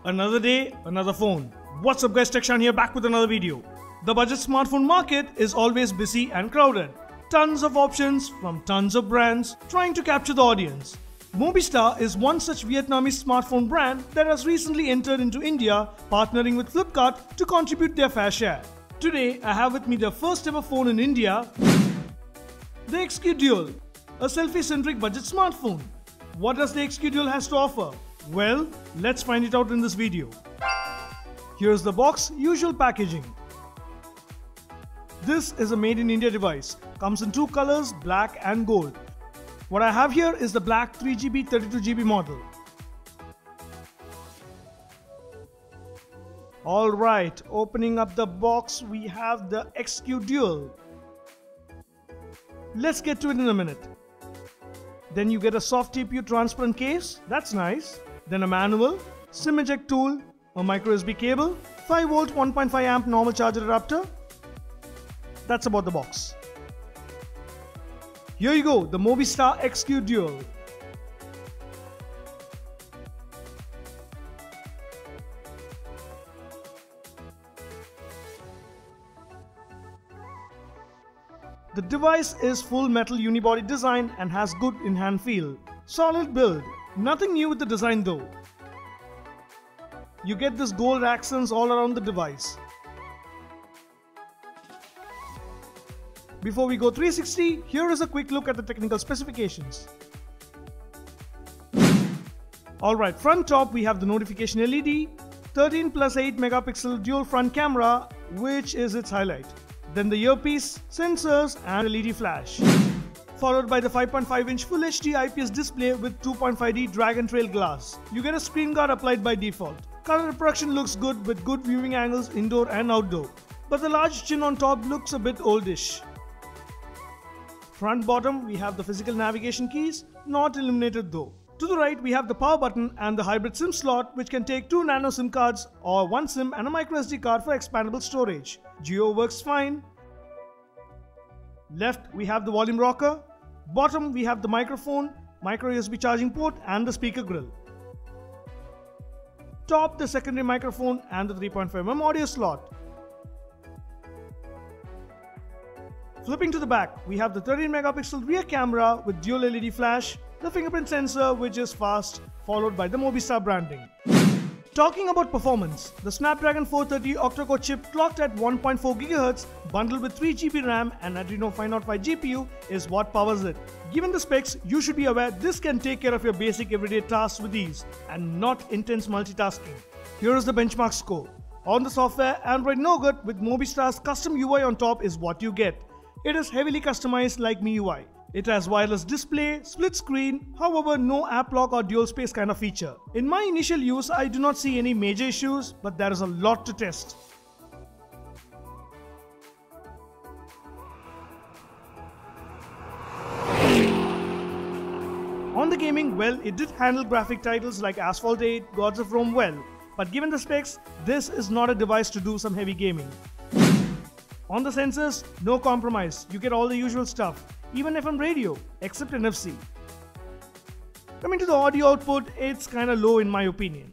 Another day, another phone. What's up guys, Tekshan here back with another video. The budget smartphone market is always busy and crowded. Tons of options from tons of brands trying to capture the audience. Mobiistar is one such Vietnamese smartphone brand that has recently entered into India, partnering with Flipkart to contribute their fair share. Today, I have with me the first ever phone in India, the XQ Dual, a selfie-centric budget smartphone. What does the XQ Dual has to offer? Well, let's find it out in this video. Here's the box, usual packaging. This is a made in India device. Comes in two colors, black and gold. What I have here is the black 3GB 32GB model. Alright, opening up the box, we have the XQ Dual. Let's get to it in a minute. Then you get a soft TPU transparent case, that's nice. Then a manual, SIM eject tool, a micro USB cable, 5V 1.5 amp normal charger adapter. That's about the box. Here you go, the Mobiistar XQ Dual. The device is full metal unibody design and has good in-hand feel. Solid build. Nothing new with the design though. You get this gold accents all around the device. Before we go 360, here is a quick look at the technical specifications. Alright, front top we have the notification LED, 13 plus 8 megapixel dual front camera, which is its highlight. Then the earpiece, sensors and LED flash. Followed by the 5.5-inch Full HD IPS display with 2.5D drag and trail glass. You get a screen guard applied by default. Color reproduction looks good with good viewing angles indoor and outdoor. But the large chin on top looks a bit oldish. Front bottom we have the physical navigation keys, not illuminated though. To the right we have the power button and the hybrid SIM slot which can take 2 nano SIM cards or 1 SIM and a micro SD card for expandable storage. Geo works fine. Left we have the volume rocker. Bottom we have the microphone, micro USB charging port and the speaker grill. Top the secondary microphone and the 3.5mm audio slot. Flipping to the back, we have the 13 megapixel rear camera with dual LED flash, the fingerprint sensor which is fast, followed by the Mobiistar branding. Talking about performance, the Snapdragon 430 octa-core chip clocked at 1.4 GHz bundled with 3GB RAM and Adreno 505 GPU is what powers it. Given the specs, you should be aware this can take care of your basic everyday tasks with ease and not intense multitasking. Here is the benchmark score. On the software, Android Nougat with Mobiistar's custom UI on top is what you get. It is heavily customized like MIUI. It has wireless display, split screen, however no app lock or dual space kind of feature. In my initial use, I do not see any major issues, but there is a lot to test. On the gaming, well, it did handle graphic titles like Asphalt 8, Gods of Rome well, but given the specs, this is not a device to do some heavy gaming. On the sensors, no compromise, you get all the usual stuff, even FM radio, except NFC. Coming to the audio output, it's kinda low in my opinion.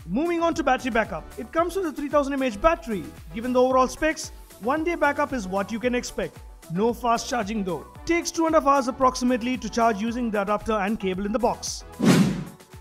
Moving on to battery backup, it comes with a 3000 mAh battery. Given the overall specs, 1 day backup is what you can expect. No fast charging though. Takes 2.5 hours approximately to charge using the adapter and cable in the box.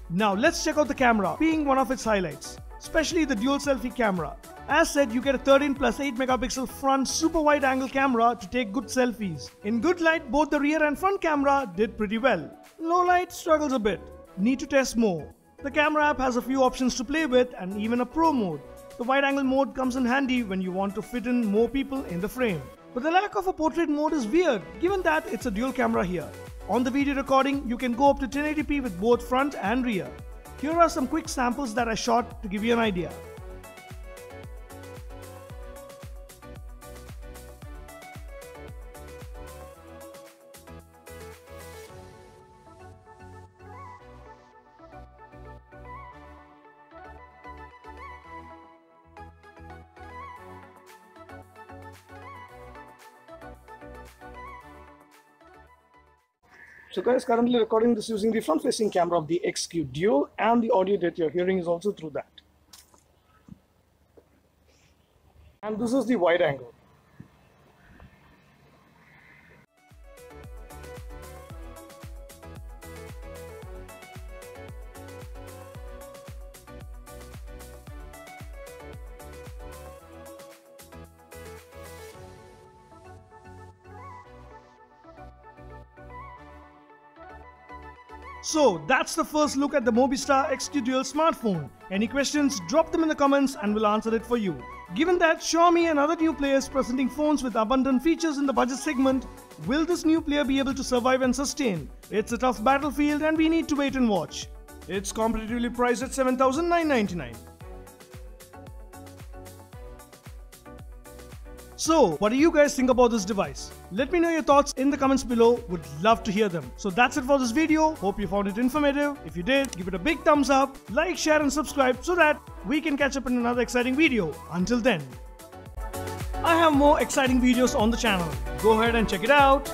Now let's check out the camera, being one of its highlights, especially the dual selfie camera. As said, you get a 13 plus 8 megapixel front super wide angle camera to take good selfies. In good light, both the rear and front camera did pretty well. Low light struggles a bit. Need to test more. The camera app has a few options to play with and even a pro mode. The wide angle mode comes in handy when you want to fit in more people in the frame. But the lack of a portrait mode is weird, given that it's a dual camera here. On the video recording, you can go up to 1080p with both front and rear. Here are some quick samples that I shot to give you an idea. So guys, currently recording this using the front-facing camera of the XQ Dual, and the audio that you're hearing is also through that. And this is the wide angle. So that's the first look at the Mobiistar XQ Dual smartphone. Any questions, drop them in the comments and we'll answer it for you. Given that Xiaomi and other new players presenting phones with abundant features in the budget segment, will this new player be able to survive and sustain? It's a tough battlefield and we need to wait and watch. It's competitively priced at 7,999. So, what do you guys think about this device? Let me know your thoughts in the comments below, would love to hear them. So that's it for this video, hope you found it informative. If you did, give it a big thumbs up, like, share and subscribe so that we can catch up in another exciting video. Until then, I have more exciting videos on the channel. Go ahead and check it out.